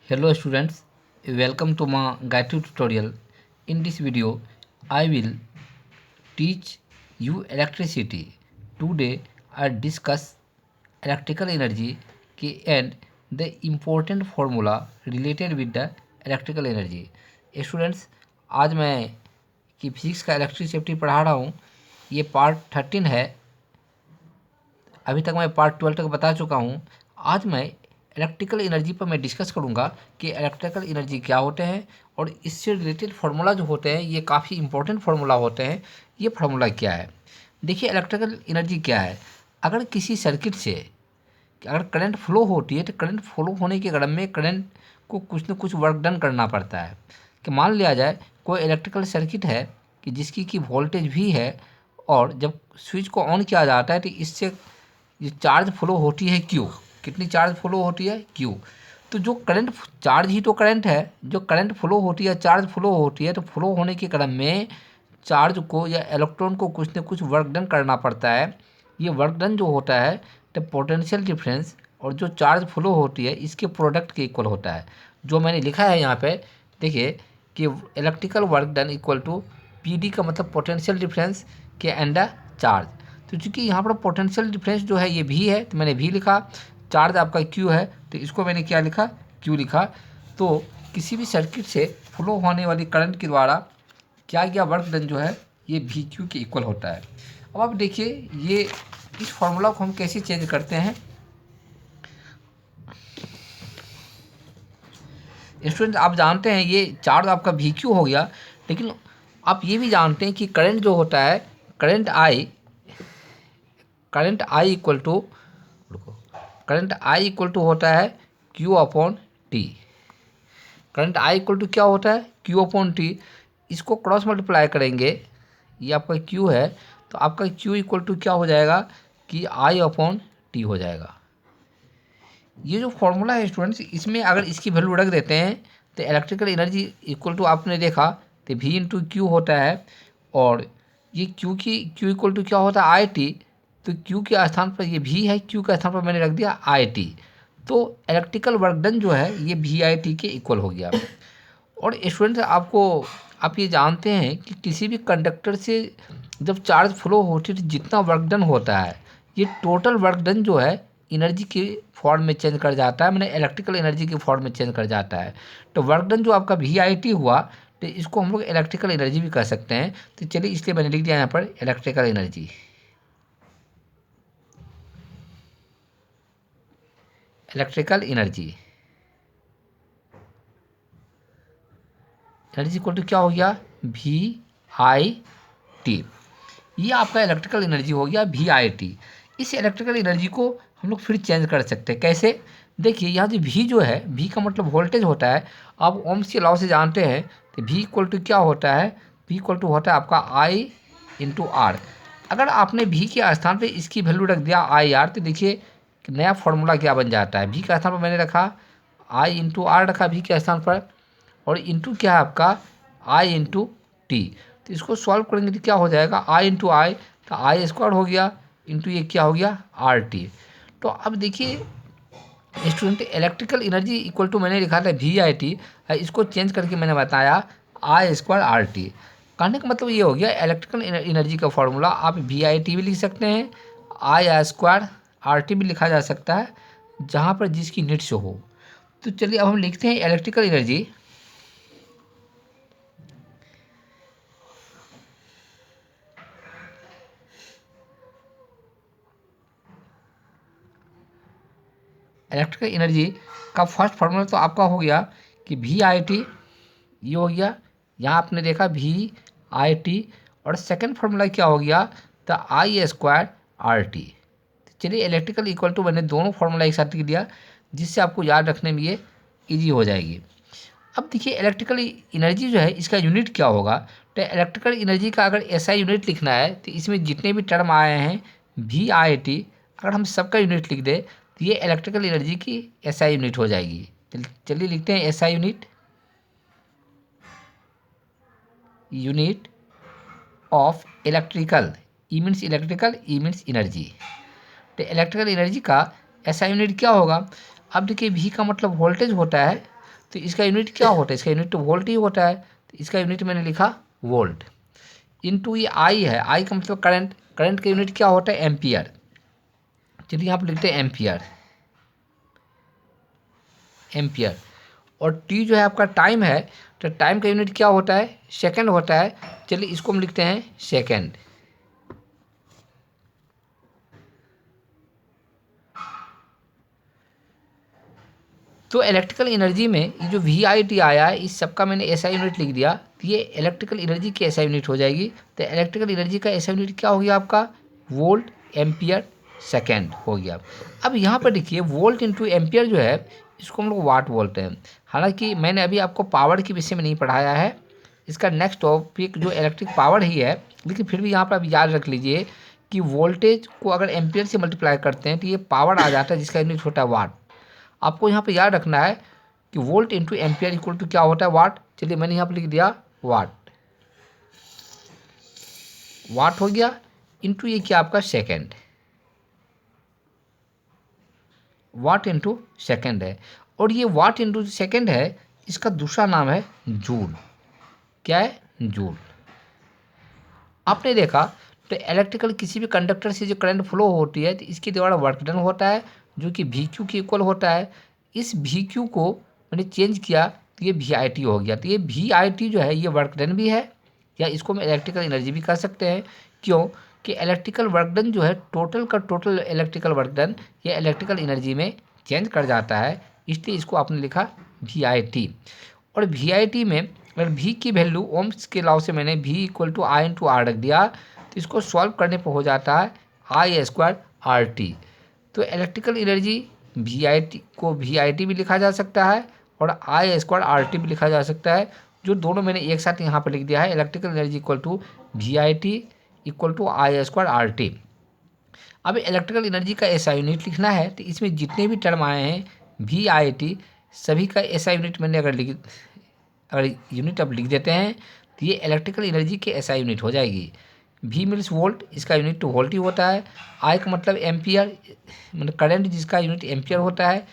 Hello students, welcome to my guide tutorial. In this video, I will teach you electricity. Today, I discuss electrical energy and the important formula related with the electrical energy. Students, आज मैं कि physics का electricity पढ़ा रहा हूँ। ये part 13 है। अभी तक मैं पार्ट 12 तक बता चुका हूँ। आज मैं इलेक्ट्रिकल एनर्जी पर मैं डिस्कस करूँगा कि इलेक्ट्रिकल एनर्जी क्या होते हैं और इससे रिलेटेड फार्मूला जो होते हैं ये काफ़ी इंपॉर्टेंट फार्मूला होते हैं। ये फार्मूला क्या है? देखिए, इलेक्ट्रिकल एनर्जी क्या है। अगर किसी सर्किट से अगर करंट फ्लो होती है तो करंट फ्लो होने के क्रम में करंट को कुछ न कुछ वर्क डन करना पड़ता है। कि मान लिया जाए कोई इलेक्ट्रिकल सर्किट है कि जिसकी की वोल्टेज भी है और जब स्विच को ऑन किया जाता है तो इससे ये चार्ज फ्लो होती है क्यू। कितनी चार्ज फ्लो होती है? क्यू। तो जो करंट चार्ज ही तो करंट है। जो करंट फ्लो होती है, चार्ज फ्लो होती है, तो फ्लो होने के क्रम में चार्ज को या इलेक्ट्रॉन को कुछ न कुछ वर्क डन करना पड़ता है। ये वर्क डन जो होता है तो पोटेंशियल डिफरेंस और जो चार्ज फ्लो होती है इसके प्रोडक्ट के इक्वल होता है। जो मैंने लिखा है यहाँ पे देखिए कि electrical work done equal to P का मतलब पोटेंशियल डिफरेंस के एंड चार्ज। तो चूँकि यहाँ पर पोटेंशियल डिफरेंस जो है ये भी है तो मैंने भी लिखा, चार्ज आपका क्यू है तो इसको मैंने क्या लिखा? क्यू लिखा। तो किसी भी सर्किट से फ्लो होने वाली करंट के द्वारा क्या क्या वर्क डन जो है ये भी क्यू के इक्वल होता है। अब आप देखिए ये इस फॉर्मूला को हम कैसे चेंज करते हैं। स्टूडेंट, आप जानते हैं ये चार्ज आपका भी क्यू हो गया, लेकिन आप ये भी जानते हैं कि करंट जो होता है करंट आई इक्वल टू होता है Q upon T. Current I equal to क्या होता है? Q upon T. इसको क्रॉस मल्टीप्लाई करेंगे, ये आपका क्यू है तो आपका क्यू इक्वल टू क्या हो जाएगा कि आई अपॉन टी हो जाएगा। ये जो फॉर्मूला है स्टूडेंट्स, इसमें अगर इसकी वैल्यू रख देते हैं तो इलेक्ट्रिकल एनर्जी इक्वल टू आपने देखा तो वी इंटू क्यू होता है और ये क्यू इक्वल टू क्या होता है? I T. तो क्यू के स्थान पर ये भी है, क्यू के स्थान पर मैंने रख दिया आई टी। तो इलेक्ट्रिकल वर्क डन जो है ये वी आई टी के इक्वल हो गया। और स्टूडेंट्स, आप ये जानते हैं कि किसी भी कंडक्टर से जब चार्ज फ्लो होती है तो जितना वर्क डन होता है ये टोटल वर्क डन जो है एनर्जी के फॉर्म में चेंज कर जाता है, मैंने इलेक्ट्रिकल एनर्जी के फॉर्म में चेंज कर जाता है। तो वर्क डन जो आपका वी आई टी हुआ तो इसको हम लोग इलेक्ट्रिकल एनर्जी भी कह सकते हैं। तो चलिए इसलिए मैंने लिख दिया यहाँ पर electrical energy. Energy equal to क्या हो गया? V I T. ये आपका इलेक्ट्रिकल एनर्जी हो गया वी आई टी। इस इलेक्ट्रिकल एनर्जी को हम लोग फिर चेंज कर सकते हैं। कैसे? देखिए यहाँ जो वी जो है, वी का मतलब वोल्टेज होता है। आप ओम्स के लॉ से जानते हैं तो वी इक्वल टू क्या होता है? वी इक्वल टू होता है आपका आई इंटू आर। अगर आपने वी के स्थान पे इसकी वैल्यू रख दिया आई आर तो देखिए नया फॉर्मूला क्या बन जाता है। वी के स्थान पर मैंने रखा आई इंटू आर रखा वी के स्थान पर, और इंटू क्या है आपका? आई इंटू टी। तो इसको सॉल्व करेंगे तो क्या हो जाएगा? आई इंटू आई, तो आई स्क्वायर हो गया इंटू ये क्या हो गया? R T. तो अब देखिए student, electrical energy equal to मैंने लिखा था वी आई टी, इसको चेंज करके मैंने बताया आई स्क्वायर आर टी। कहने का मतलब ये हो गया इलेक्ट्रिकल एनर्जी का फॉर्मूला आप वी आई टी भी लिख सकते हैं, आई स्क्वायर आर टी भी लिखा जा सकता है, जहाँ पर जिसकी नीड्स हो। तो चलिए अब हम लिखते हैं इलेक्ट्रिकल एनर्जी। इलेक्ट्रिकल एनर्जी का फर्स्ट फार्मूला तो आपका हो गया कि वी आई टी, ये हो गया, यहाँ आपने देखा वी आई टी। और सेकंड फार्मूला क्या हो गया? तो आई स्क्वायर आर टी। चलिए इलेक्ट्रिकल इक्वल टू मैंने दोनों फार्मूला एक साथ लिख दिया जिससे आपको याद रखने में ये ईजी हो जाएगी। अब देखिए इलेक्ट्रिकल एनर्जी जो है इसका यूनिट क्या होगा? तो इलेक्ट्रिकल एनर्जी का अगर ऐसा यूनिट लिखना है तो इसमें जितने भी टर्म आए हैं वी आई टी, अगर हम सबका यूनिट लिख दें तो ये इलेक्ट्रिकल एनर्जी की एसआई यूनिट हो जाएगी। चलिए लिखते हैं SI unit of electrical. E means electrical, E means energy. तो इलेक्ट्रिकल एनर्जी का एसआई यूनिट क्या होगा? अब देखिए वी का मतलब वोल्टेज होता है, तो इसका यूनिट क्या होता है, इसका यूनिट तो वोल्ट ही होता है, तो इसका यूनिट मैंने लिखा वोल्ट। इनटू ये आई है, आई का मतलब करंट, करंट का यूनिट क्या होता है एम्पियर, चलिए यहाँ पर लिखते हैं एम्पियर, एम्पियर। और टी जो है आपका टाइम है, तो टाइम का यूनिट क्या होता है सेकंड होता है, चलिए इसको हम लिखते हैं सेकंड। तो इलेक्ट्रिकल एनर्जी में ये जो वी आई टी आया है, इस सब का मैंने ऐसा यूनिट लिख दिया, तो ये इलेक्ट्रिकल एनर्जी की ऐसा यूनिट हो जाएगी। तो इलेक्ट्रिकल एनर्जी का ऐसा यूनिट क्या हो गया आपका वोल्ट एम्पियर सेकेंड हो गया। अब यहाँ पर देखिए वोल्ट इंटू एम्पियर जो है इसको हम लोग वाट बोलते हैं। हालांकि मैंने अभी आपको पावर के विषय में नहीं पढ़ाया है, इसका नेक्स्ट टॉपिक जो इलेक्ट्रिक पावर ही है, लेकिन फिर भी यहाँ पर आप याद रख लीजिए कि वोल्टेज को अगर एम्पियर से मल्टीप्लाई करते हैं तो ये पावर आ जाता है जिसका यूनिट होता है वाट। आपको यहाँ पे याद रखना है कि volt into ampere equal to क्या होता है वाट। चलिए मैंने यहाँ पे लिख दिया वाट, वाट हो गया इंटू ये क्या आपका सेकंड, वाट इंटू सेकंड है। और ये वाट इंटू सेकंड है, इसका दूसरा नाम है जूल। क्या है जूल। आपने देखा तो इलेक्ट्रिकल किसी भी कंडक्टर से जो करंट फ्लो होती है तो इसके द्वारा वर्क डन होता है जो कि वी क्यू के इक्वल होता है। इस वी क्यू को मैंने चेंज किया तो ये वी आई टी हो गया। तो ये वी आई टी जो है ये वर्क डन भी है, या इसको हम इलेक्ट्रिकल एनर्जी भी कह सकते हैं। क्यों कि इलेक्ट्रिकल वर्क डन जो है टोटल का टोटल इलेक्ट्रिकल वर्क डन ये इलेक्ट्रिकल एनर्जी में चेंज कर जाता है, इसलिए इसको आपने लिखा वी आई टी। और वी आई टी में अगर वी की वैल्यू ओम्स के लॉ से मैंने V equal to I into R रख दिया तो इसको सॉल्व करने पर हो जाता है आई स्क्वायर आर टी। तो electrical energy V I T को वी आई टी भी लिखा जा सकता है और आई स्क्वायर आर टी भी लिखा जा सकता है, जो दोनों मैंने एक साथ यहाँ पर लिख दिया है। Electrical energy equal to V I T equal to I square R T. अब इलेक्ट्रिकल एनर्जी का ऐसा यूनिट लिखना है तो इसमें जितने भी टर्म आए हैं वी आई टी सभी का ऐसा यूनिट मैंने अगर यूनिट अब लिख देते हैं तो ये इलेक्ट्रिकल एनर्जी के ऐसा यूनिट हो जाएगी। वी मीन्स वोल्ट, इसका यूनिट तो वोल्ट ही होता है। आई का मतलब एम्पियर, मतलब करंट जिसका यूनिट एम्पियर होता है।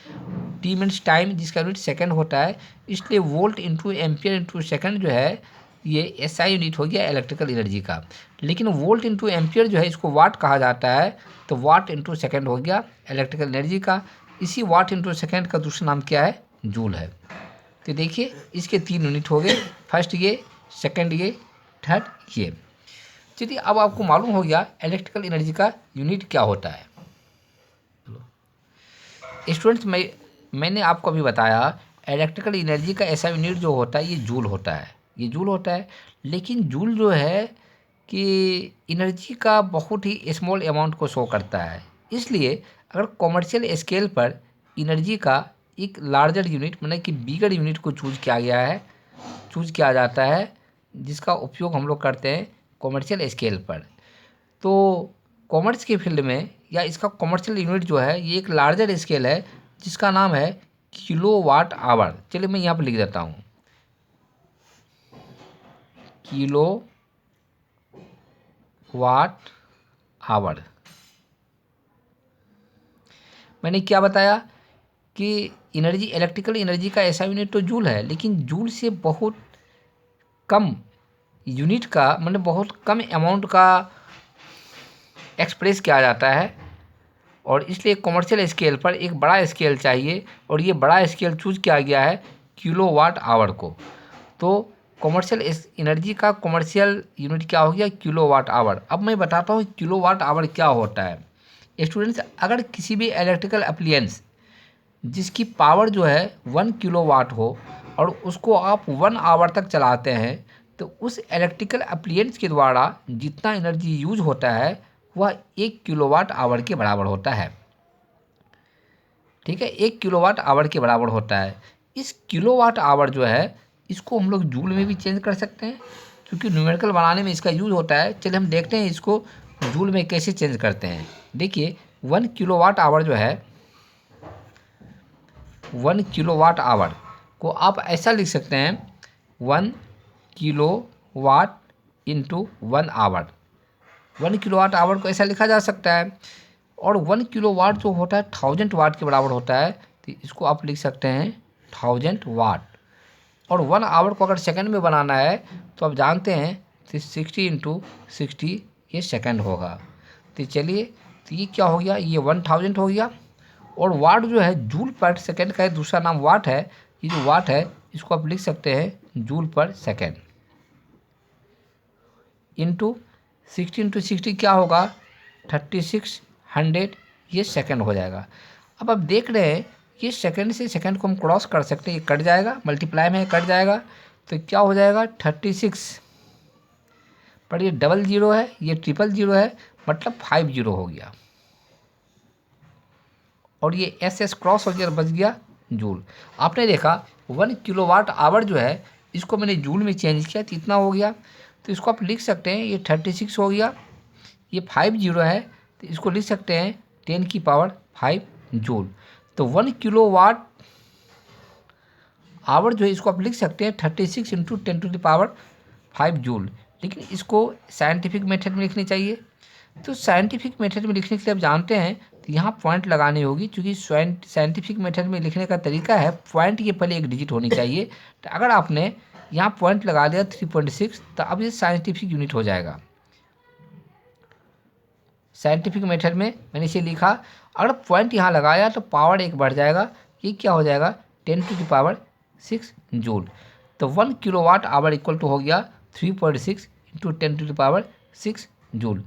टी मीन्स टाइम जिसका यूनिट सेकंड होता है। इसलिए volt into ampere into second जो है ये ऐसा यूनिट हो गया इलेक्ट्रिकल एनर्जी का। लेकिन वोल्ट इंटू एम्पियर जो है इसको वाट कहा जाता है, तो वाट इंटू सेकंड हो गया इलेक्ट्रिकल एनर्जी का। इसी वाट इंटू सेकंड का दूसरा नाम क्या है जूल है। तो देखिए इसके 3 यूनिट हो गए, फर्स्ट ये, सेकंड ये, थर्ड ये। चलिए अब आपको मालूम हो गया इलेक्ट्रिकल एनर्जी का यूनिट क्या होता है। स्टूडेंट्स मैंने आपको अभी बताया इलेक्ट्रिकल एनर्जी का ऐसा यूनिट जो होता है ये जूल होता है, ये जूल होता है। लेकिन जूल जो है कि एनर्जी का बहुत ही स्मॉल अमाउंट को शो करता है, इसलिए अगर कॉमर्शियल स्केल पर एनर्जी का एक लार्जर यूनिट मतलब कि बिगर यूनिट को चूज किया जाता है जिसका उपयोग हम लोग करते हैं कॉमर्शियल स्केल पर। तो कॉमर्स के फील्ड में या इसका कॉमर्शियल यूनिट जो है ये एक लार्जर स्केल है जिसका नाम है किलोवाट आवर। चलिए मैं यहाँ पर लिख देता हूँ किलोवाट आवर। मैंने क्या बताया कि एनर्जी, इलेक्ट्रिकल एनर्जी का ऐसा यूनिट तो जूल है, लेकिन जूल से बहुत कम यूनिट का मतलब बहुत कम अमाउंट का एक्सप्रेस किया जाता है, और इसलिए कॉमर्शियल स्केल पर एक बड़ा स्केल चाहिए और ये बड़ा स्केल चूज किया गया है किलोवाट आवर को। तो कॉमर्शियल एनर्जी का कॉमर्शियल यूनिट क्या हो गया किलोवाट आवर। अब मैं बताता हूँ किलोवाट आवर क्या होता है। स्टूडेंट्स अगर किसी भी इलेक्ट्रिकल अप्लायंस जिसकी पावर जो है 1 किलोवाट हो और उसको आप 1 आवर तक चलाते हैं तो उस इलेक्ट्रिकल अप्लायंस के द्वारा जितना एनर्जी यूज होता है वह 1 किलोवाट आवर के बराबर होता है। ठीक है, 1 किलोवाट आवर के बराबर होता है। इस किलोवाट आवर जो है इसको हम लोग जूल में भी चेंज कर सकते हैं क्योंकि न्यूमेरिकल बनाने में इसका यूज होता है। चलिए हम देखते हैं इसको जूल में कैसे चेंज करते हैं। देखिए 1 किलोवाट आवर जो है 1 किलोवाट आवर को आप ऐसा लिख सकते हैं 1 kilowatt into 1 hour. 1 kilowatt hour को ऐसा लिखा जा सकता है। और 1 किलोवाट जो होता है 1000 वाट के बराबर होता है, तो इसको आप लिख सकते हैं 1000 वाट। और 1 आवर को अगर सेकंड में बनाना है तो आप जानते हैं 60 × 60 ये सेकंड होगा। तो चलिए, तो ये क्या हो गया, ये 1000 हो गया। और वाट जो है जूल पर सेकंड का दूसरा नाम वाट है। ये जो वाट है इसको आप लिख सकते हैं जूल पर सेकंड। इंटू 60 × 60 क्या होगा, 3600 ये सेकंड हो जाएगा। अब आप देख रहे हैं ये सेकंड से सेकंड को हम क्रॉस कर सकते हैं, ये कट जाएगा, मल्टीप्लाई में कट जाएगा, तो क्या हो जाएगा 36 पर ये डबल जीरो है, ये ट्रिपल जीरो है, मतलब 50 हो गया। और ये एस क्रॉस हो गया, बच गया जूल। आपने देखा 1 किलोवाट आवर जो है इसको मैंने जूल में चेंज किया तो इतना हो गया। तो इसको आप लिख सकते हैं ये 36 हो गया, ये 50 है, तो इसको लिख सकते हैं 10⁵ जूल। तो 1 किलोवाट आवर जो है इसको आप लिख सकते हैं 36 × 10⁵ जूल। लेकिन इसको साइंटिफिक मेथड में लिखनी चाहिए। तो साइंटिफिक मेथड में लिखने के लिए आप जानते हैं तो यहाँ पॉइंट लगानी होगी, क्योंकि साइंटिफिक मेथड में लिखने का तरीका है पॉइंट के पहले एक डिजिट होनी चाहिए। तो अगर आपने यहाँ पॉइंट लगा दिया 3.6 तो अब ये साइंटिफिक यूनिट हो जाएगा। साइंटिफिक मेथड में मैंने इसे लिखा, अगर पॉइंट यहाँ लगाया तो पावर 1 बढ़ जाएगा, ये क्या हो जाएगा 10⁶ जूल। तो 1 किलोवाट आवर इक्वल टू हो गया 3.6 × 10⁶ जूल।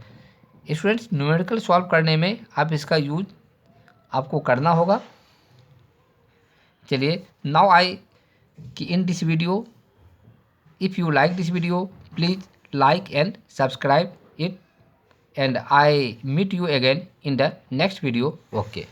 स्टूडेंट्स, न्यूमेरिकल सॉल्व करने में आप इसका यूज आपको करना होगा। चलिए, नाउ आई कि in this video, if you like this video please like and subscribe it, and I meet you again in the next video. Okay.